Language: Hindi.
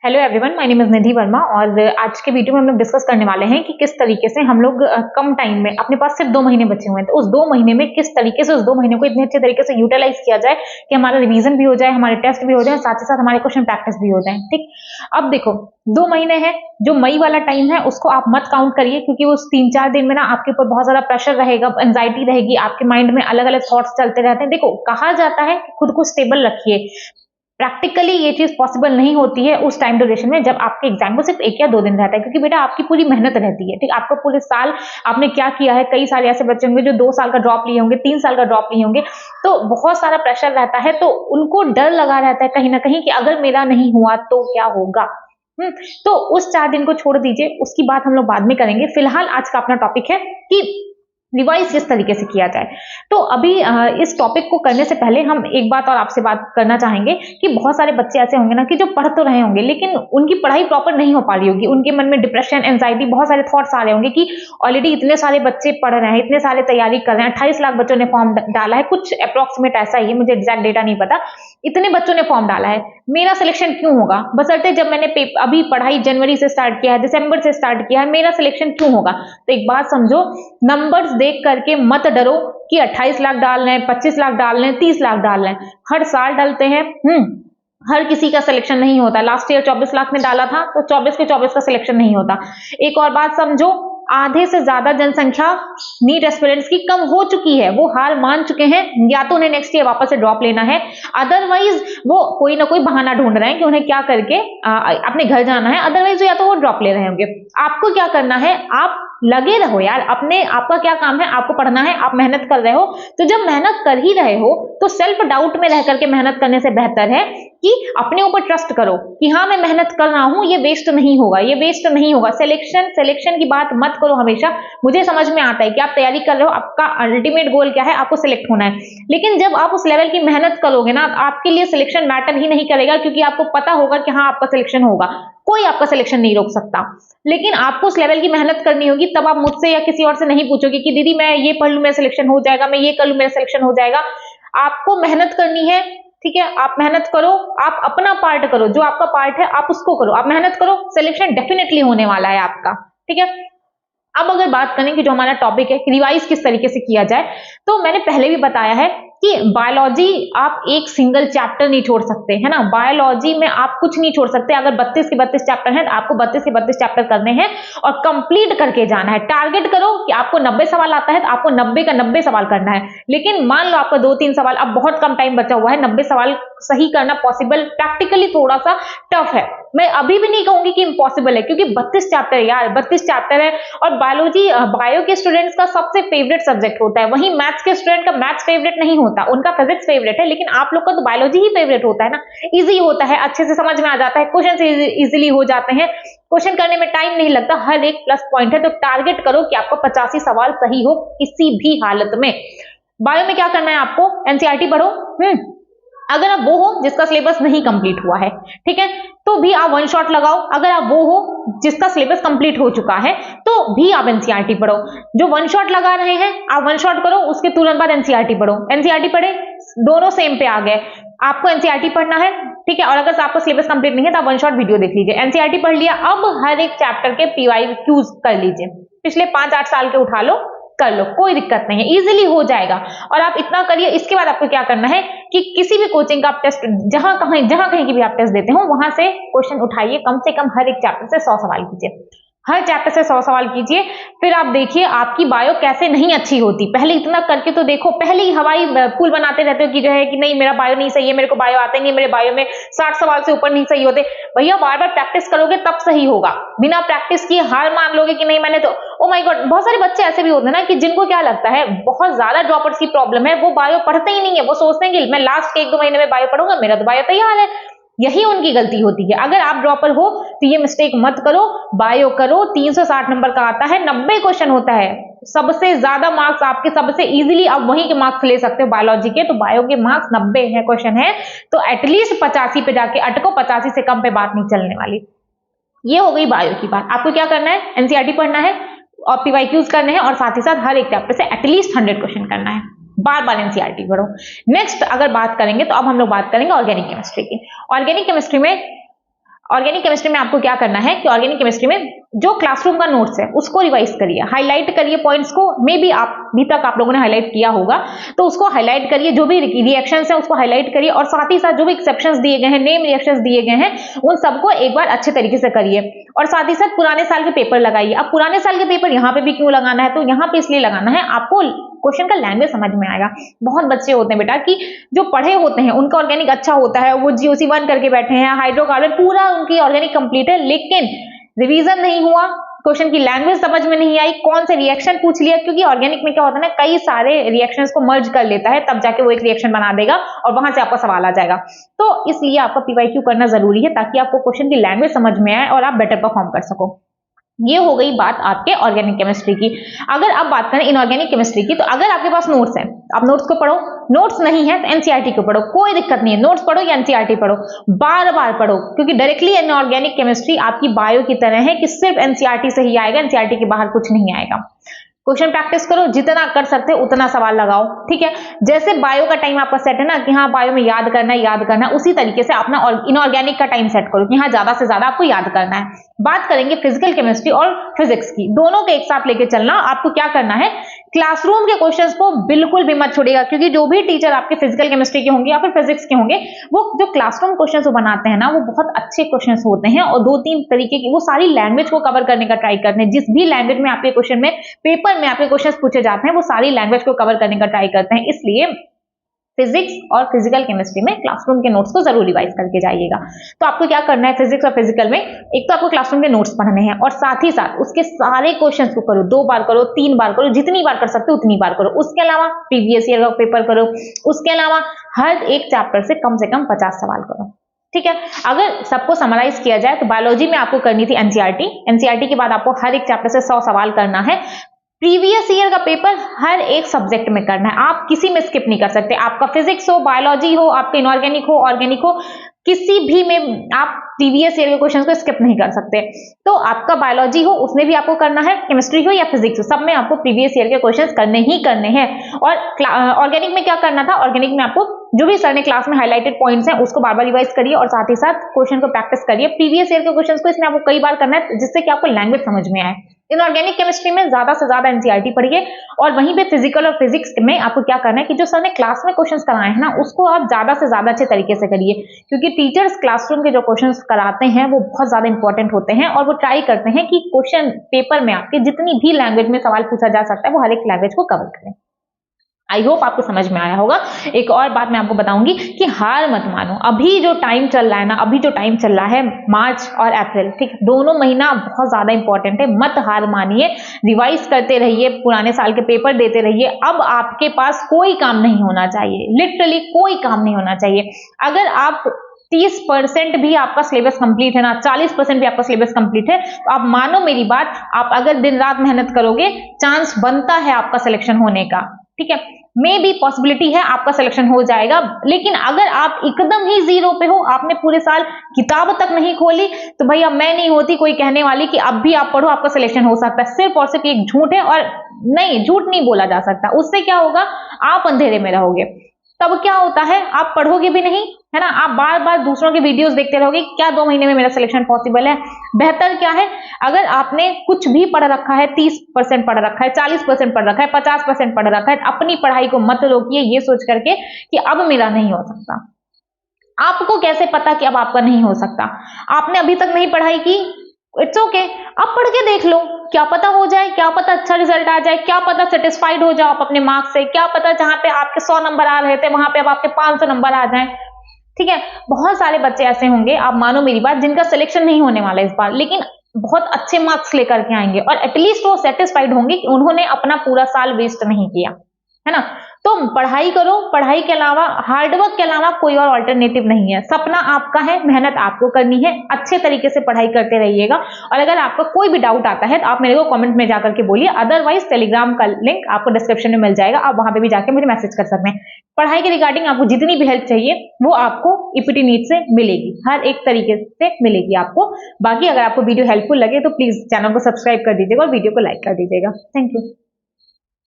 Hello everyone, my name is Nidhi Verma और आज के वीडियो में हम लोग डिस्कस करने वाले हैं कि किस तरीके से हम लोग कम टाइम में, अपने पास सिर्फ 2 महीने बचे हुए हैं, तो उस 2 महीने में किस तरीके से उस 2 महीने को इतने अच्छे तरीके से यूटिलाइज किया जाए कि हमारा रिवीजन भी हो जाए, हमारे टेस्ट भी हो जाए, साथ ही साथ हमारे क्वेश्चन प्रैक्टिस भी हो जाए। ठीक, अब देखो 2 महीने हैं, जो मई वाला टाइम है उसको आप मत काउंट करिए, क्योंकि उस 3-4 दिन में ना आपके ऊपर बहुत ज्यादा प्रेशर रहेगा, एंजाइटी रहेगी, आपके माइंड में अलग अलग थॉट्स चलते रहते हैं। देखो, कहा जाता है कि खुद को स्टेबल रखिए। प्रैक्टिकली ये चीज पॉसिबल नहीं होती है उस टाइम ड्यूरेशन में जब आपके एग्जाम को सिर्फ 1 या 2 दिन रहता है, क्योंकि बेटा आपकी पूरी मेहनत रहती है। ठीक, आपको पूरे साल आपने क्या किया है, कई सारे ऐसे बच्चे होंगे जो 2 साल का ड्रॉप लिए होंगे, 3 साल का ड्रॉप लिए होंगे, तो बहुत सारा प्रेशर रहता है, तो उनको डर लगा रहता है कहीं ना कहीं कि अगर मेरा नहीं हुआ तो क्या होगा। तो उस 4 दिन को छोड़ दीजिए, उसकी बात हम लोग बाद में करेंगे। फिलहाल आज का अपना टॉपिक है कि रिवाइज किस तरीके से किया जाए। तो अभी इस टॉपिक को करने से पहले हम एक बात और आपसे बात करना चाहेंगे कि बहुत सारे बच्चे ऐसे होंगे ना कि जो पढ़ तो रहे होंगे लेकिन उनकी पढ़ाई प्रॉपर नहीं हो पा रही होगी, उनके मन में डिप्रेशन, एंजाइटी, बहुत सारे थॉट्स आ रहे होंगे कि ऑलरेडी इतने सारे बच्चे पढ़ रहे हैं, इतने सारे तैयारी कर रहे हैं, 28 लाख बच्चों ने फॉर्म डाला है, कुछ अप्रोक्सीमेट ऐसा ही है, मुझे एग्जैक्ट डेटा नहीं पता, इतने बच्चों ने फॉर्म डाला है, मेरा सिलेक्शन क्यों होगा? बशर्ते जब मैंने अभी पढ़ाई जनवरी से स्टार्ट किया है, दिसंबर से स्टार्ट किया है, मेरा सिलेक्शन क्यों होगा? तो एक बात समझो, नंबर्स देख करके मत डरो कि 28 लाख डाल रहे हैं, 25 लाख डाल रहे हैं, 30 लाख डाल रहे हैं, हर साल डालते हैं। हर किसी का सिलेक्शन नहीं होता। लास्ट ईयर 24 लाख ने डाला था तो 24 के 24 का सिलेक्शन नहीं होता। एक और बात समझो, आधे से ज्यादा जनसंख्या नीट एस्पिरेंट्स की कम हो चुकी है, वो हार मान चुके हैं, या तो उन्हें नेक्स्ट ईयर वापस से ड्रॉप लेना है, अदरवाइज वो कोई ना कोई बहाना ढूंढ रहे हैं कि उन्हें क्या करके अपने घर जाना है, अदरवाइज या तो वो ड्रॉप ले रहे होंगे। आपको क्या करना है, आप लगे रहो यार, अपने आपका क्या काम है, आपको पढ़ना है, आप मेहनत कर रहे हो, तो जब मेहनत कर ही रहे हो तो सेल्फ डाउट में रह करके मेहनत करने से बेहतर है कि अपने ऊपर ट्रस्ट करो कि हाँ मैं मेहनत कर रहा हूं, ये वेस्ट नहीं होगा, ये वेस्ट नहीं होगा। सिलेक्शन की बात मत करो हमेशा। मुझे समझ में आता है कि आप तैयारी कर रहे हो, आपका अल्टीमेट गोल क्या है, आपको सिलेक्ट होना है, लेकिन जब आप उस लेवल की मेहनत करोगे ना, आपके लिए सिलेक्शन मैटर ही नहीं करेगा, क्योंकि आपको पता होगा कि हाँ आपका सिलेक्शन होगा, कोई आपका सिलेक्शन नहीं रोक सकता। लेकिन आपको उस लेवल की मेहनत करनी होगी, तब आप मुझसे या किसी और से नहीं पूछोगे कि दीदी मैं ये पढ़ लूं मेरा सिलेक्शन हो जाएगा, मैं ये कर लूं मेरा सिलेक्शन हो जाएगा। आपको मेहनत करनी है, ठीक है, आप मेहनत करो, आप अपना पार्ट करो, जो आपका पार्ट है आप उसको करो, आप मेहनत करो, सिलेक्शन डेफिनेटली होने वाला है आपका। ठीक है, अब अगर बात करें कि जो हमारा टॉपिक है रिवाइज किस तरीके से किया जाए, तो मैंने पहले भी बताया है कि बायोलॉजी आप एक सिंगल चैप्टर नहीं छोड़ सकते, है ना। बायोलॉजी में आप कुछ नहीं छोड़ सकते। अगर 32 के 32 चैप्टर हैं तो आपको 32 के 32 चैप्टर करने हैं और कंप्लीट करके जाना है। टारगेट करो कि आपको 90 सवाल आता है तो आपको 90 का 90 सवाल करना है। लेकिन मान लो आपका 2-3 सवाल, अब बहुत कम टाइम बचा हुआ है, 90 सवाल सही करना पॉसिबल, प्रैक्टिकली थोड़ा सा टफ है। मैं अभी भी नहीं कहूंगी कि इम्पॉसिबल है, क्योंकि 32 चैप्टर यार, 32 चैप्टर है, और बायोलॉजी बायो के स्टूडेंट्स का सबसे फेवरेट सब्जेक्ट होता है, वहीं मैथ्स के स्टूडेंट का मैथ्स फेवरेट नहीं होता, उनका फिजिक्स फेवरेट है, लेकिन आप लोग का तो बायोलॉजी ही फेवरेट होता है ना। इजी होता है, अच्छे से समझ में आ जाता है, क्वेश्चन इजीली हो जाते हैं, क्वेश्चन करने में टाइम नहीं लगता, हर एक प्लस पॉइंट है। तो टारगेट करो कि आपको 85 सवाल सही हो किसी भी हालत में। बायो में क्या करना है आपको, एनसीईआरटी पढ़ो। अगर आप वो हो जिसका सिलेबस नहीं कंप्लीट हुआ है, ठीक है, तो भी आप वन शॉट लगाओ। अगर आप वो हो जिसका सिलेबस कंप्लीट हो चुका है तो भी आप एनसीईआरटी पढ़ो। जो वन शॉट लगा रहे हैं आप वन शॉट करो, उसके तुरंत बाद एनसीईआरटी पढ़ो। एनसीईआरटी पढ़े, दोनों सेम पे आ गए, आपको एनसीईआरटी पढ़ना है, ठीक है, और अगर आपको सिलेबस कंप्लीट नहीं है तो आप वन शॉट वीडियो देख लीजिए। एनसीईआरटी पढ़ लिया, अब हर एक चैप्टर के पीवाईक्यूज कर लीजिए, पिछले 5-8 साल के उठा लो, कर लो, कोई दिक्कत नहीं है, इजीली हो जाएगा। और आप इतना करिए, इसके बाद आपको क्या करना है कि किसी भी कोचिंग का आप टेस्ट, जहां कहीं की भी आप टेस्ट देते हो, वहां से क्वेश्चन उठाइए, कम से कम हर एक चैप्टर से 100 सवाल कीजिए, हर चैप्टर से 100 सवाल कीजिए। फिर आप देखिए आपकी बायो कैसे नहीं अच्छी होती। पहले इतना करके तो देखो, पहले ही हवाई पुल बनाते रहते हो कि जो है कि नहीं मेरा बायो नहीं सही है, मेरे को बायो आता ही नहीं, मेरे बायो में 60 सवाल से ऊपर नहीं सही होते। भैया बार बार प्रैक्टिस करोगे तब सही होगा, बिना प्रैक्टिस किए हार मान लोगे कि नहीं मैंने तो, ओ माय गॉड, बहुत सारे बच्चे ऐसे भी होते हैं ना कि जिनको क्या लगता है, बहुत ज्यादा ड्रॉपर्स की प्रॉब्लम है, वो बायो पढ़ते ही नहीं है, वो सोचते हैं कि मैं लास्ट के 1-2 महीने में बायो पढ़ूंगा, मेरा तो बायो तैयार है। यही उनकी गलती होती है। अगर आप ड्रॉपर हो तो ये मिस्टेक मत करो, बायो करो, 360 नंबर का आता है, 90 क्वेश्चन होता है, सबसे ज्यादा मार्क्स आपके, सबसे इजीली आप वहीं के मार्क्स ले सकते हो बायोलॉजी के, तो बायो के मार्क्स 90 है, क्वेश्चन है, तो एटलीस्ट 85 पे जाके अटको, 85 से कम पे बात नहीं चलने वाली। ये हो गई बायो की बात। आपको क्या करना है, एनसीईआरटी पढ़ना है और पीवाईक्यूज करने हैं, और साथ ही साथ हर एक चैप्टर से एटलीस्ट 100 क्वेश्चन करना है, बार बार एनसीईआरटी पढ़ो। नेक्स्ट अगर बात करेंगे तो अब हम लोग बात करेंगे ऑर्गेनिक केमिस्ट्री की। ऑर्गेनिक केमिस्ट्री में ऑर्गेनिक केमिस्ट्री में आपको क्या करना है कि ऑर्गेनिक केमिस्ट्री में जो क्लासरूम का नोट्स है उसको रिवाइज करिए, हाईलाइट करिए पॉइंट्स को, मे बी आप अभी तक आप लोगों ने हाईलाइट किया होगा तो उसको हाईलाइट करिए, जो भी रिएक्शंस है उसको हाईलाइट करिए, और साथ ही साथ जो भी एक्सेप्शंस दिए गए हैं, नेम रिएक्शंस दिए गए हैं, उन सबको एक बार अच्छे तरीके से करिए। और साथ ही साथ पुराने साल के पेपर लगाइए। अब पुराने साल के पेपर यहाँ पे भी क्यों लगाना है, तो यहाँ पे इसलिए लगाना है आपको क्वेश्चन का लैंग्वेज समझ में आएगा। बहुत बच्चे होते हैं बेटा कि जो पढ़े होते हैं उनका ऑर्गेनिक अच्छा होता है, वो जीओसी 1 करके बैठे हैं, हाइड्रोकार्बन पूरा उनकी ऑर्गेनिक कंप्लीट है, लेकिन रिवीजन नहीं हुआ, क्वेश्चन की लैंग्वेज समझ में नहीं आई, कौन से रिएक्शन पूछ लिया, क्योंकि ऑर्गेनिक में क्या होता है ना, कई सारे रिएक्शंस को मर्ज कर लेता है, तब जाके वो एक रिएक्शन बना देगा और वहां से आपका सवाल आ जाएगा। तो इसलिए आपका पीवाईक्यू करना जरूरी है ताकि आपको क्वेश्चन की लैंग्वेज समझ में आए और आप बेटर परफॉर्म कर सको। ये हो गई बात आपके ऑर्गेनिक केमिस्ट्री की। अगर आप बात करें इनऑर्गेनिक केमिस्ट्री की, तो अगर आपके पास नोट्स है, आप नोट्स को पढ़ो, नोट्स नहीं है तो एनसीईआरटी को पढ़ो, कोई दिक्कत नहीं है, नोट्स पढ़ो या एनसीईआरटी पढ़ो, बार बार पढ़ो, क्योंकि डायरेक्टली इनऑर्गेनिक केमिस्ट्री आपकी बायो की तरह है कि सिर्फ एनसीईआरटी से ही आएगा, एनसीईआरटी के बाहर कुछ नहीं आएगा। क्वेश्चन प्रैक्टिस करो, जितना कर सकते हो उतना सवाल लगाओ, ठीक है। जैसे बायो का टाइम आपका सेट है ना कि हाँ बायो में याद करना है, उसी तरीके से अपना इनऑर्गेनिक का टाइम सेट करो कि हाँ ज्यादा से ज्यादा आपको याद करना है। बात करेंगे फिजिकल केमिस्ट्री और फिजिक्स की, दोनों के एक साथ लेके चलना। आपको क्या करना है, क्लासरूम के क्वेश्चंस को बिल्कुल भी मत छोड़िएगा, क्योंकि जो भी टीचर आपके फिजिकल केमिस्ट्री के होंगे या फिर फिजिक्स के होंगे, वो जो क्लासरूम क्वेश्चंस बनाते हैं ना, वो बहुत अच्छे क्वेश्चंस होते हैं और 2-3 तरीके की वो सारी लैंग्वेज को कवर करने का ट्राई करते हैं। जिस भी लैंग्वेज में आपके क्वेश्चन में पेपर में आपके क्वेश्चंस पूछे जाते हैं, वो सारी लैंग्वेज को कवर करने का ट्राई करते हैं। इसलिए फिजिक्स और फिजिकल केमिस्ट्री में क्लासरूम के नोट्स को जरूर रिवाइज करके जाइएगा। तो आपको क्या करना है, फिजिक्स और फिजिकल में एक तो आपको क्लासरूम के नोट्स पढ़ने हैं और साथ ही साथ उसके सारे क्वेश्चंस को करो, 2 बार करो, 3 बार करो, जितनी बार कर सकते हो उतनी बार करो। उसके अलावा प्रीवियस ईयर का पेपर करो, उसके अलावा हर एक चैप्टर से कम 50 सवाल करो, ठीक है। अगर सबको समराइज किया जाए तो बायोलॉजी में आपको करनी थी एनसीईआरटी के बाद आपको हर एक चैप्टर से 100 सवाल करना है। प्रीवियस ईयर का पेपर हर एक सब्जेक्ट में करना है, आप किसी में स्किप नहीं कर सकते। आपका फिजिक्स हो, बायोलॉजी हो, आपका इनऑर्गेनिक हो, ऑर्गेनिक हो, किसी भी में आप प्रीवियस ईयर के क्वेश्चंस को स्किप नहीं कर सकते। तो आपका बायोलॉजी हो उसमें भी आपको करना है, केमिस्ट्री हो या फिजिक्स हो, सब में आपको प्रीवियस ईयर के क्वेश्चंस करने ही करने हैं। और ऑर्गेनिक में क्या करना था, ऑर्गेनिक में आपको जो भी सर ने क्लास में हाईलाइटेड पॉइंट्स हैं उसको बार बार रिवाइज करिए और साथ ही साथ क्वेश्चन को प्रैक्टिस करिए। प्रीवियस ईयर के क्वेश्चंस को इसमें आपको कई बार करना है जिससे कि आपको लैंग्वेज समझ में आए। इनऑर्गेनिक केमिस्ट्री में ज्यादा से ज्यादा एनसीईआरटी पढ़िए और वहीं पे फिजिकल और फिजिक्स में आपको क्या करना है कि जो सर ने क्लास में क्वेश्चंस कराए हैं ना, उसको आप ज्यादा से ज्यादा अच्छे तरीके से करिए, क्योंकि टीचर्स क्लासरूम के जो क्वेश्चंस कराते हैं वो बहुत ज्यादा इंपॉर्टेंट होते हैं और वो ट्राई करते हैं कि क्वेश्चन पेपर में आपके जितनी भी लैंग्वेज में सवाल पूछा जा सकता है वो हर एक लैंग्वेज को कवर करें। आई होप आपको समझ में आया होगा। एक और बात मैं आपको बताऊंगी कि हार मत मानो, अभी जो टाइम चल रहा है ना, अभी जो टाइम चल रहा है मार्च और अप्रैल, ठीक, दोनों महीना बहुत ज्यादा इंपॉर्टेंट है। मत हार मानिए, रिवाइज करते रहिए, पुराने साल के पेपर देते रहिए। अब आपके पास कोई काम नहीं होना चाहिए, लिटरली कोई काम नहीं होना चाहिए। अगर आप 30% भी आपका सिलेबस कंप्लीट है ना, 40% भी आपका सिलेबस कंप्लीट है, तो आप मानो मेरी बात, आप अगर दिन रात मेहनत करोगे, चांस बनता है आपका सिलेक्शन होने का, ठीक है। मे बी पॉसिबिलिटी है आपका सिलेक्शन हो जाएगा, लेकिन अगर आप एकदम ही जीरो पे हो, आपने पूरे साल किताब तक नहीं खोली, तो भैया मैं नहीं होती कोई कहने वाली कि अब भी आप पढ़ो आपका सिलेक्शन हो सकता है। सिर्फ और सिर्फ एक झूठ है, और नहीं, झूठ नहीं बोला जा सकता। उससे क्या होगा, आप अंधेरे में रहोगे। तब क्या होता है, आप पढ़ोगे भी नहीं, है ना, आप बार बार दूसरों के वीडियोस देखते रहोगे, क्या 2 महीने में मेरा सिलेक्शन पॉसिबल है। बेहतर क्या है, अगर आपने कुछ भी पढ़ रखा है, 30% पढ़ रखा है, 40% पढ़ रखा है, 50% पढ़ रखा है, अपनी पढ़ाई को मत रोकिए ये सोच करके कि अब मेरा नहीं हो सकता। आपको कैसे पता कि अब आपका नहीं हो सकता? आपने अभी तक नहीं पढ़ाई की, इट्स ओके, अब पढ़ के देख लो, क्या पता हो जाए, क्या पता अच्छा रिजल्ट आ जाए, क्या पता सेटिस्फाइड हो जाओ आप अपने मार्क्स से, क्या पता जहां पे आपके 100 नंबर आ रहे थे वहां पे अब आपके 500 नंबर आ जाएं, ठीक है। बहुत सारे बच्चे ऐसे होंगे, आप मानो मेरी बात, जिनका सिलेक्शन नहीं होने वाला इस बार, लेकिन बहुत अच्छे मार्क्स लेकर के आएंगे और एटलीस्ट वो सेटिस्फाइड होंगे कि उन्होंने अपना पूरा साल वेस्ट नहीं किया, है ना। तो पढ़ाई करो, पढ़ाई के अलावा, हार्डवर्क के अलावा कोई और अल्टरनेटिव नहीं है। सपना आपका है, मेहनत आपको करनी है, अच्छे तरीके से पढ़ाई करते रहिएगा। और अगर आपका कोई भी डाउट आता है तो आप मेरे को कमेंट में जाकर के बोलिए, अदरवाइज टेलीग्राम का लिंक आपको डिस्क्रिप्शन में मिल जाएगा, आप वहां पे भी जाके मुझे मैसेज कर सकते हैं। पढ़ाई के रिगार्डिंग आपको जितनी भी हेल्प चाहिए वो आपको ईपीटी नीट से मिलेगी, हर एक तरीके से मिलेगी आपको। बाकी अगर आपको वीडियो हेल्पफुल लगे तो प्लीज चैनल को सब्सक्राइब कर दीजिएगा और वीडियो को लाइक कर दीजिएगा। Thank you.